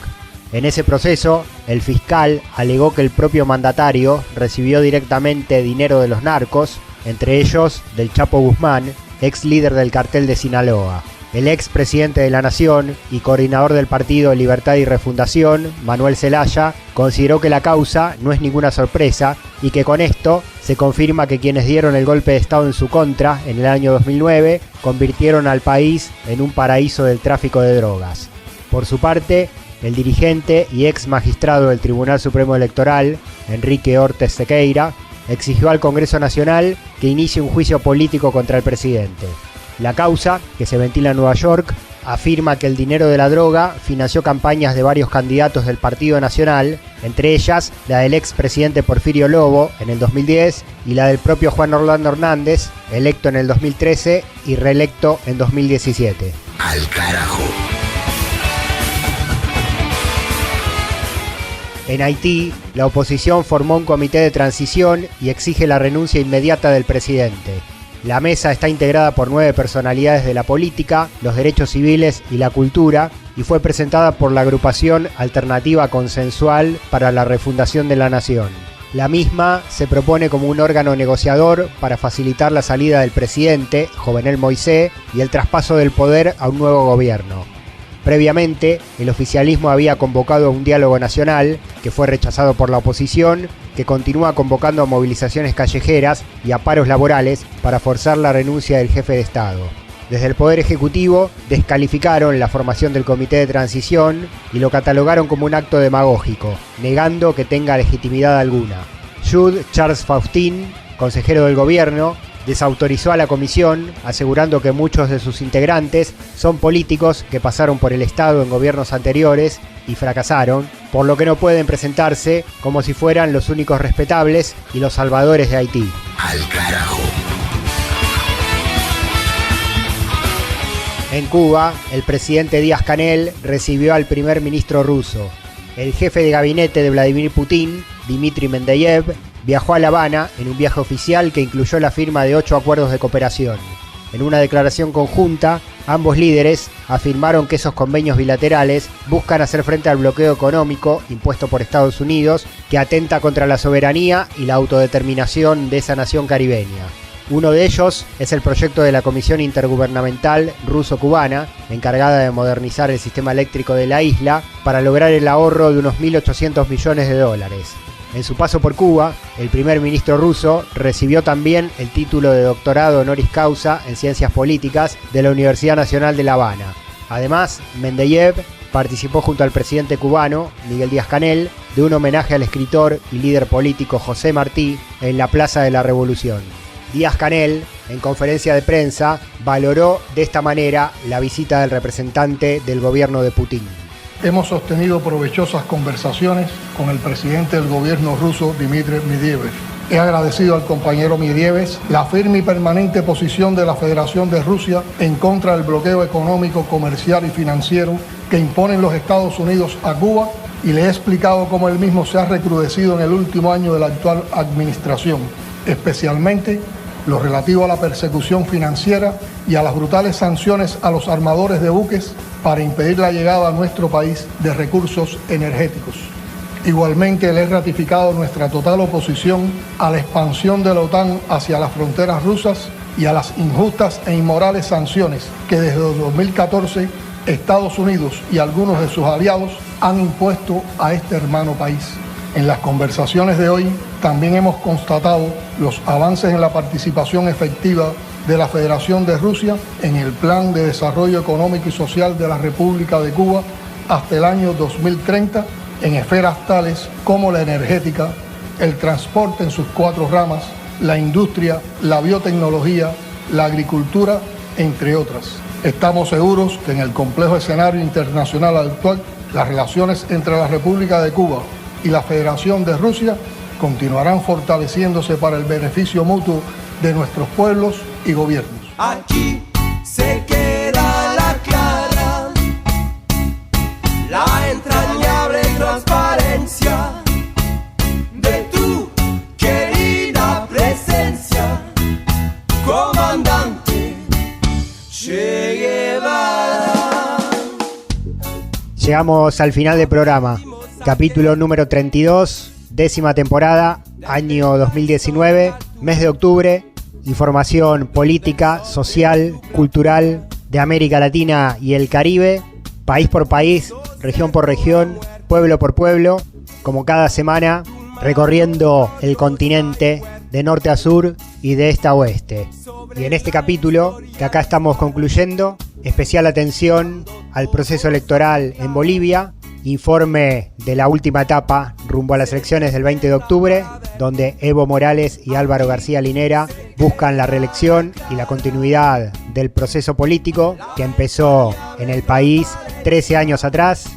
En ese proceso, el fiscal alegó que el propio mandatario recibió directamente dinero de los narcos, entre ellos del Chapo Guzmán, ex líder del cartel de Sinaloa. El ex presidente de la Nación y coordinador del partido Libertad y Refundación, Manuel Zelaya, consideró que la causa no es ninguna sorpresa y que con esto se confirma que quienes dieron el golpe de Estado en su contra en el año 2009 convirtieron al país en un paraíso del tráfico de drogas. Por su parte, el dirigente y ex magistrado del Tribunal Supremo Electoral, Enrique Ortiz Sequeira, exigió al Congreso Nacional que inicie un juicio político contra el presidente. La causa, que se ventila en Nueva York, afirma que el dinero de la droga financió campañas de varios candidatos del Partido Nacional, entre ellas la del expresidente Porfirio Lobo en el 2010 y la del propio Juan Orlando Hernández, electo en el 2013 y reelecto en 2017. Al carajo. En Haití, la oposición formó un comité de transición y exige la renuncia inmediata del presidente. La mesa está integrada por 9 personalidades de la política, los derechos civiles y la cultura y fue presentada por la agrupación Alternativa Consensual para la Refundación de la Nación. La misma se propone como un órgano negociador para facilitar la salida del presidente, Jovenel Moisés, y el traspaso del poder a un nuevo gobierno. Previamente, el oficialismo había convocado a un diálogo nacional, que fue rechazado por la oposición, que continúa convocando a movilizaciones callejeras y a paros laborales para forzar la renuncia del jefe de Estado. Desde el Poder Ejecutivo descalificaron la formación del Comité de Transición y lo catalogaron como un acto demagógico, negando que tenga legitimidad alguna. Jude Charles Faustin, consejero del gobierno, desautorizó a la comisión, asegurando que muchos de sus integrantes son políticos que pasaron por el Estado en gobiernos anteriores y fracasaron, por lo que no pueden presentarse como si fueran los únicos respetables y los salvadores de Haití. Al carajo. En Cuba, el presidente Díaz-Canel recibió al primer ministro ruso. El jefe de gabinete de Vladimir Putin, Dmitry Medvedev, viajó a La Habana en un viaje oficial que incluyó la firma de 8 acuerdos de cooperación. En una declaración conjunta, ambos líderes afirmaron que esos convenios bilaterales buscan hacer frente al bloqueo económico impuesto por Estados Unidos que atenta contra la soberanía y la autodeterminación de esa nación caribeña. Uno de ellos es el proyecto de la Comisión Intergubernamental Ruso-Cubana, encargada de modernizar el sistema eléctrico de la isla para lograr el ahorro de unos 1.800 millones de dólares. En su paso por Cuba, el primer ministro ruso recibió también el título de doctorado honoris causa en Ciencias Políticas de la Universidad Nacional de La Habana. Además, Medvedev participó junto al presidente cubano, Miguel Díaz-Canel, de un homenaje al escritor y líder político José Martí en la Plaza de la Revolución. Díaz-Canel, en conferencia de prensa, valoró de esta manera la visita del representante del gobierno de Putin. Hemos sostenido provechosas conversaciones con el presidente del gobierno ruso, Dmitry Medvedev. He agradecido al compañero Medvedev la firme y permanente posición de la Federación de Rusia en contra del bloqueo económico, comercial y financiero que imponen los Estados Unidos a Cuba y le he explicado cómo el mismo se ha recrudecido en el último año de la actual administración, especialmente lo relativo a la persecución financiera y a las brutales sanciones a los armadores de buques para impedir la llegada a nuestro país de recursos energéticos. Igualmente le he ratificado nuestra total oposición a la expansión de la OTAN hacia las fronteras rusas y a las injustas e inmorales sanciones que desde 2014 Estados Unidos y algunos de sus aliados han impuesto a este hermano país. En las conversaciones de hoy también hemos constatado los avances en la participación efectiva de la Federación de Rusia en el Plan de Desarrollo Económico y Social de la República de Cuba hasta el año 2030 en esferas tales como la energética, el transporte en sus 4 ramas, la industria, la biotecnología, la agricultura, entre otras. Estamos seguros que en el complejo escenario internacional actual, las relaciones entre la República de Cuba y la Federación de Rusia continuarán fortaleciéndose para el beneficio mutuo de nuestros pueblos y gobiernos. Aquí se queda la clara, la entrañable transparencia de tu querida presencia, comandante Che Guevara. Llegamos al final del programa, capítulo número 32, 10ª temporada, año 2019, mes de octubre. Información política, social, cultural de América Latina y el Caribe, país por país, región por región, pueblo por pueblo, como cada semana, recorriendo el continente de norte a sur y de este a oeste. Y en este capítulo, que acá estamos concluyendo, especial atención al proceso electoral en Bolivia, informe de la última etapa rumbo a las elecciones del 20 de octubre, donde Evo Morales y Álvaro García Linera buscan la reelección y la continuidad del proceso político que empezó en el país 13 años atrás.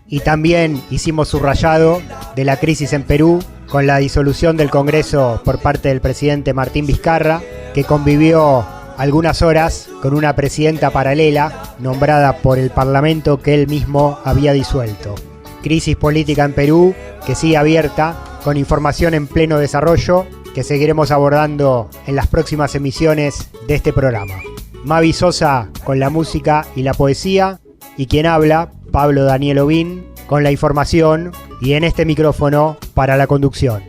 Y también hicimos subrayado de la crisis en Perú con la disolución del Congreso por parte del presidente Martín Vizcarra, que convivió algunas horas con una presidenta paralela nombrada por el Parlamento que él mismo había disuelto. Crisis política en Perú que sigue abierta, con información en pleno desarrollo que seguiremos abordando en las próximas emisiones de este programa. Mavi Sosa con la música y la poesía, y quien habla, Pablo Daniel Ovín, con la información y en este micrófono para la conducción.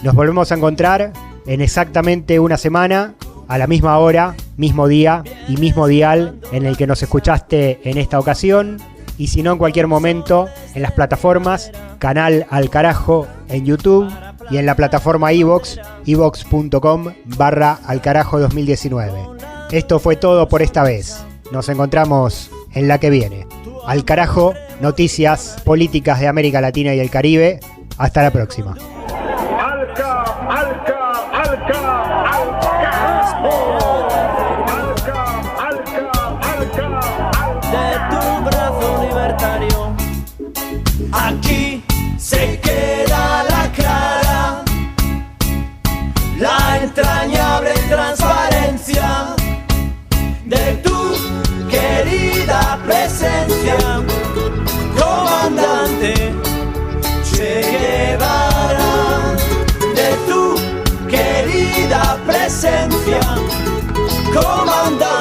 Nos volvemos a encontrar en exactamente una semana, a la misma hora, mismo día y mismo dial en el que nos escuchaste en esta ocasión, y si no en cualquier momento en las plataformas Canal Al Carajo en YouTube y en la plataforma iVoox, iVoox.com/alcarajo2019. Esto fue todo por esta vez. Nos encontramos en la que viene. Al Carajo, noticias políticas de América Latina y el Caribe. Hasta la próxima. Aquí se queda la clara, la entrañable transparencia de tu querida presencia, comandante Che Guevara, de tu querida presencia, comandante.